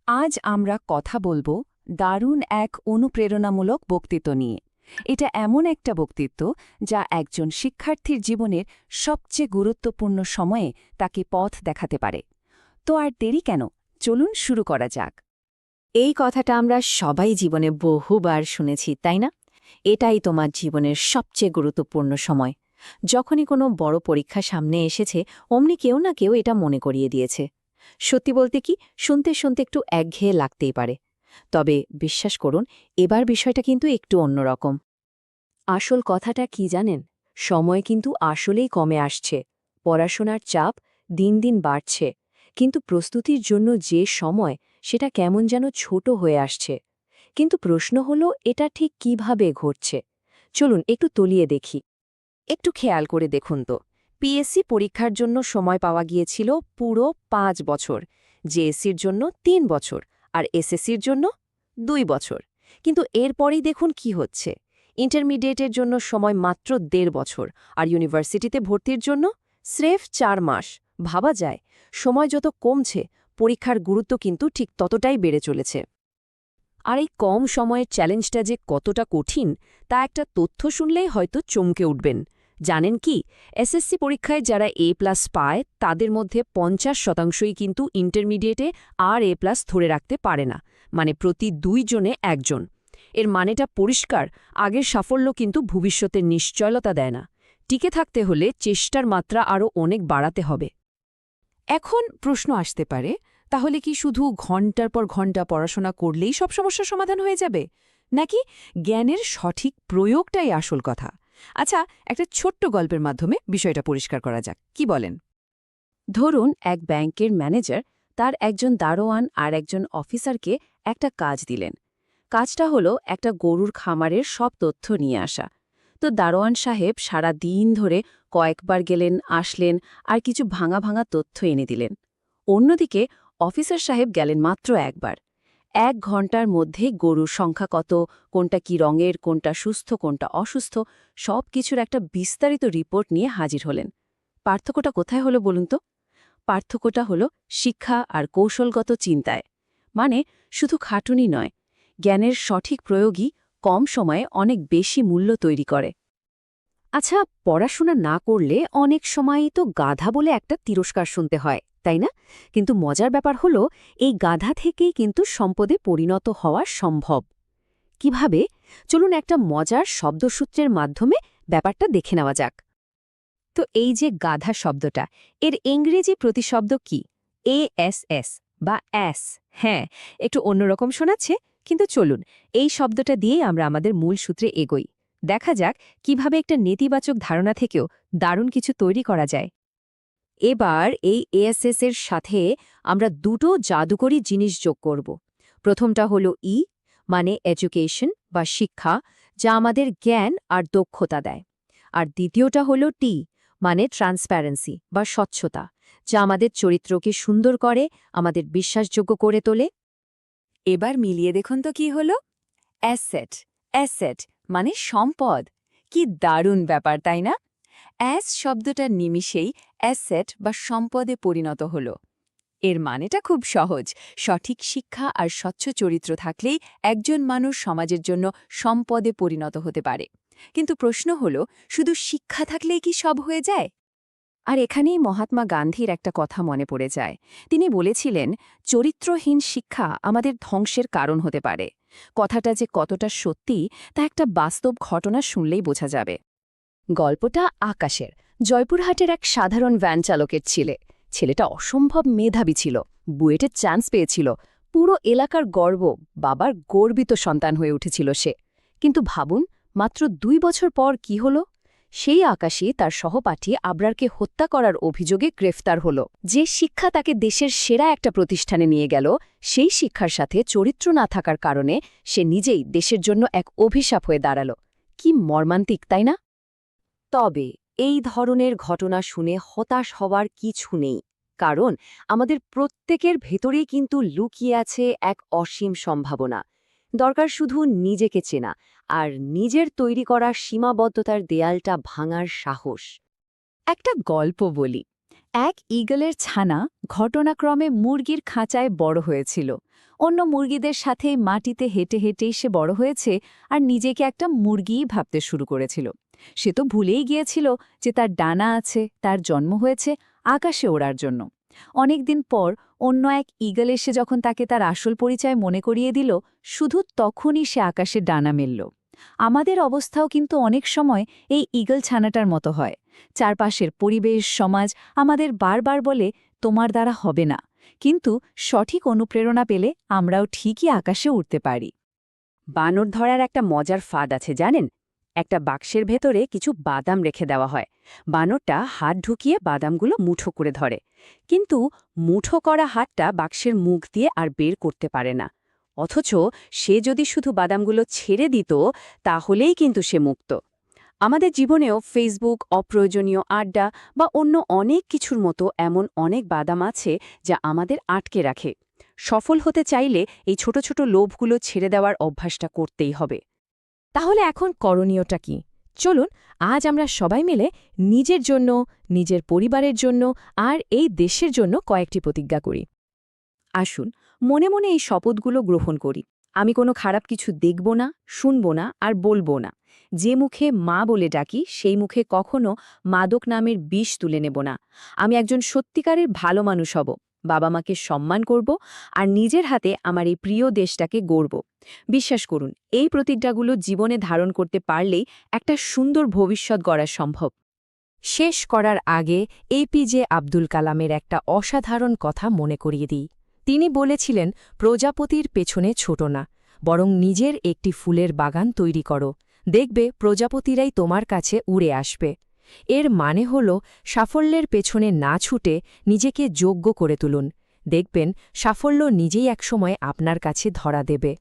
আজ আমরা কথা বলবো দারুণ এক অনুপ্রেরণামূলক বক্তৃত্ব নিয়ে। এটা এমন একটা বক্তৃত্ব যা একজন শিক্ষার্থীর জীবনের সবচেয়ে গুরুত্বপূর্ণ সময়ে তাকে পথ দেখাতে পারে। তো আর দেরি কেন, চলুন শুরু করা যাক। এই কথাটা আমরা সবাই জীবনে বহুবার শুনেছি, তাই না? এটাই তোমার জীবনের সবচেয়ে গুরুত্বপূর্ণ সময়। যখনই কোনো বড় পরীক্ষা সামনে এসেছে, অমনি কেউ না কেউ এটা মনে করিয়ে দিয়েছে। সত্যি বলতে কি, শুনতে শুনতে একটু একঘেয়ে লাগতেই পারে। তবে বিশ্বাস করুন, এবার বিষয়টা কিন্তু একটু অন্যরকম। আসল কথাটা কি জানেন? সময় কিন্তু আসলেই কমে আসছে। পড়াশোনার চাপ দিন দিন বাড়ছে, কিন্তু প্রস্তুতির জন্য যে সময়, সেটা কেমন যেন ছোট হয়ে আসছে। কিন্তু প্রশ্ন হলো, এটা ঠিক কিভাবে ঘটছে? চলুন একটু তলিয়ে দেখি। একটু খেয়াল করে দেখুন তো, পিএসসি পরীক্ষার জন্য সময় পাওয়া গিয়েছিল পুরো 5 বছর, জেএসসির জন্য 3 বছর, আর এসএসসির জন্য 2 বছর। কিন্তু এরপরেই দেখুন কি হচ্ছে। ইন্টারমিডিয়েটের জন্য সময় মাত্র 1.5 বছর, আর ইউনিভার্সিটিতে ভর্তির জন্য স্রেফ 4 মাস। ভাবা যায়, সময় যত কমছে, পরীক্ষার গুরুত্ব কিন্তু ঠিক ততটাই বেড়ে চলেছে। আর এই কম সময়ের চ্যালেঞ্জটা যে কতটা কঠিন, তা একটা তথ্য শুনলেই হয়তো চমকে উঠবেন। জানেন কি, এসএসসি পরীক্ষায় যারা A+ পায়, তাদের মধ্যে 50% কিন্তু ইন্টারমিডিয়েটে আর A+ ধরে রাখতে পারে না, মানে প্রতি 2 জনে 1 জন। এর মানেটা পরিষ্কার, আগের সাফল্য কিন্তু ভবিষ্যতের নিশ্চয়তা দেয় না। টিকে থাকতে হলে চেষ্টার মাত্রা আরও অনেক বাড়াতে হবে। এখন প্রশ্ন আসতে পারে, তাহলে কি শুধু ঘন্টার পর ঘন্টা পড়াশোনা করলেই সব সমস্যার সমাধান হয়ে যাবে, নাকি জ্ঞানের সঠিক প্রয়োগটাই আসল কথা? আচ্ছা, একটা ছোট্ট গল্পের মাধ্যমে বিষয়টা পরিষ্কার করা যাক, কি বলেন? ধরুন, এক ব্যাংকের ম্যানেজার তার একজন দারোয়ান আর একজন অফিসারকে একটা কাজ দিলেন। কাজটা হলো একটা গরুর খামারের সব তথ্য নিয়ে আসা। তো দারোয়ান সাহেব সারা দিন ধরে কয়েকবার গেলেন, আসলেন, আর কিছু ভাঙা ভাঙা তথ্য এনে দিলেন। অন্যদিকে অফিসার সাহেব গেলেন মাত্র একবার। 1 ঘন্টার মধ্যে গরুর সংখ্যা কত, কোনটা কি রঙের, কোনটা সুস্থ, কোনটা অসুস্থ, সব কিছুর একটা বিস্তারিত রিপোর্ট নিয়ে হাজির হলেন। পার্থক্যটা কোথায় হলো বলুন তো? পার্থক্যটা হলো শিক্ষা আর কৌশলগত চিন্তায়। মানে শুধু খাটুনি নয়, জ্ঞানের সঠিক প্রয়োগই কম সময়ে অনেক বেশি মূল্য তৈরি করে। আচ্ছা, পড়াশোনা না করলে অনেক সময়ই তো গাধা বলে একটা তিরস্কার শুনতে হয়, তাই না? কিন্তু মজার ব্যাপার হলো, এই গাধা থেকেই কিন্তু সম্পদে পরিণত হওয়া সম্ভব। কিভাবে? চলুন একটা মজার শব্দসূত্রের মাধ্যমে ব্যাপারটা দেখে নেওয়া যাক। তো এই যে গাধা শব্দটা, এর ইংরেজি প্রতিশব্দ কি? ASS বা অ্যাস। হ্যাঁ, একটু অন্যরকম শোনাচ্ছে, কিন্তু চলুন এই শব্দটা দিয়েই আমরা আমাদের মূল সূত্রে এগোই। দেখা যাক কিভাবে একটা নেতিবাচক ধারণা থেকেও দারুণ কিছু তৈরি করা যায়। এবার এই ASS এর সাথে আমরা দুটো জাদুকরী জিনিস যোগ করব। প্রথমটা হলো মানে এডুকেশন বা শিক্ষা, যা আমাদের জ্ঞান আর দক্ষতা দেয়। আর দ্বিতীয়টা হলো মানে ট্রান্সপ্যারেন্সি বা স্বচ্ছতা, যা আমাদের চরিত্রকে সুন্দর করে, আমাদের বিশ্বাসযোগ্য করে তোলে। এবার মিলিয়ে দেখুন তো কি হলো। অ্যাসেট, অ্যাসেট মানে সম্পদ। কি দারুণ ব্যাপার, তাই না? অ্যাস শব্দটা নিমিষেই অ্যাসেট বা সম্পদে পরিণত হল। এর মানেটা খুব সহজ। সঠিক শিক্ষা আর স্বচ্ছ চরিত্র থাকলেই একজন মানুষ সমাজের জন্য সম্পদে পরিণত হতে পারে। কিন্তু প্রশ্ন হল, শুধু শিক্ষা থাকলেই কি সব হয়ে যায়? আর এখানেই মহাত্মা গান্ধীর একটা কথা মনে পড়ে যায়। তিনি বলেছিলেন, চরিত্রহীন শিক্ষা আমাদের ধ্বংসের কারণ হতে পারে। কথাটা যে কতটা সত্যি, তা একটা বাস্তব ঘটনা শুনলেই বোঝা যাবে। গল্পটা আকাশের, জয়পুরহাটের এক সাধারণ ভ্যান চালকের ছেলেটা অসম্ভব মেধাবী ছিল, বুয়েটের চান্স পেয়েছিল, পুরো এলাকার গর্ব, বাবার গর্বিত সন্তান হয়ে উঠেছিল সে। কিন্তু ভাবুন, মাত্র 2 বছর পর কি হলো? সেই আকাশই তার সহপাঠী আবরারকে হত্যা করার অভিযোগে গ্রেফতার হল। যে শিক্ষা তাকে দেশের সেরা একটা প্রতিষ্ঠানে নিয়ে গেল, সেই শিক্ষার সাথে চরিত্র না থাকার কারণে সে নিজেই দেশের জন্য এক অভিশাপ হয়ে দাঁড়াল। কি মর্মান্তিক, তাই না? তবে এই ধরনের ঘটনা শুনে হতাশ হওয়ার কিছু নেই, কারণ আমাদের প্রত্যেকের ভেতরেই কিন্তু লুকিয়ে আছে এক অসীম সম্ভাবনা। দরকার শুধু নিজেকে চেনা আর নিজের তৈরি করা সীমাবদ্ধতার দেয়ালটা ভাঙার সাহস। একটা গল্প বলি। এক ঈগলের ছানা ঘটনাক্রমে মুরগির খাঁচায় বড় হয়েছিল। অন্য মুরগিদের সাথে মাটিতে হেঁটে হেঁটেই সে বড় হয়েছে আর নিজেকে একটা মুরগিই ভাবতে শুরু করেছিল। সে তো ভুলেই গিয়েছিল যে তার ডানা আছে, তার জন্ম হয়েছে আকাশে ওড়ার জন্য। অনেকদিন পর অন্য এক ঈগল এসে যখন তাকে তার আসল পরিচয় মনে করিয়ে দিল, শুধু তখনই সে আকাশে ডানা মেলল। আমাদের অবস্থাও কিন্তু অনেক সময় এই ঈগল ছানাটার মতো হয়। চারপাশের পরিবেশ, সমাজ আমাদের বারবার বলে তোমার দ্বারা হবে না, কিন্তু সঠিক অনুপ্রেরণা পেলে আমরাও ঠিকই আকাশে উঠতে পারি। বানর ধরার একটা মজার ফাঁদ আছে জানেন? একটা বাক্সের ভেতরে কিছু বাদাম রেখে দেওয়া হয়। বানরটা হাত ঢুকিয়ে বাদামগুলো মুঠো করে ধরে, কিন্তু মুঠো করা হাতটা বাক্সের মুখ দিয়ে আর বের করতে পারে না। অথচ সে যদি শুধু বাদামগুলো ছেড়ে দিত, তাহলেই কিন্তু সে মুক্ত। আমাদের জীবনেও ফেসবুক, অপ্রয়োজনীয় আড্ডা বা অন্য অনেক কিছুর মতো এমন অনেক বাদাম আছে যা আমাদের আটকে রাখে। সফল হতে চাইলে এই ছোট ছোট লোভগুলো ছেড়ে দেওয়ার অভ্যাসটা করতেই হবে। তাহলে এখন করণীয়টা কি? চলুন আজ আমরা সবাই মিলে নিজের জন্য, নিজের পরিবারের জন্য আর এই দেশের জন্য কয়েকটি প্রতিজ্ঞা করি। আসুন মনে মনে এই শপথগুলো গ্রহণ করি। আমি কোনো খারাপ কিছু দেখব না, শুনব না আর বলবো না। যে মুখে মা বলে ডাকি সেই মুখে কখনো মাদক নামের বিষ তুলে নেব না। আমি একজন সত্যিকারের ভালো মানুষ হব, বাবা মাকে সম্মান করব আর নিজের হাতে আমার এই প্রিয় দেশটাকে গড়ব। বিশ্বাস করুন, এই প্রতিজ্ঞাগুলো জীবনে ধারণ করতে পারলেই একটা সুন্দর ভবিষ্যৎ গড়া সম্ভব। শেষ করার আগে এপিজে আব্দুল কালামের একটা অসাধারণ কথা মনে করিয়ে দিই। তিনি বলেছিলেন, প্রজাপতির পেছনে ছোট না, বরং নিজের একটি ফুলের বাগান তৈরি করো, দেখবে প্রজাপতিরাই তোমার কাছে উড়ে আসবে। এর মানে হল সাফল্যের পেছনে না ছুটে নিজেকে যোগ্য করে তুলুন। দেখবেন সাফল্য নিজেই একসময় আপনার কাছে ধরা দেবে।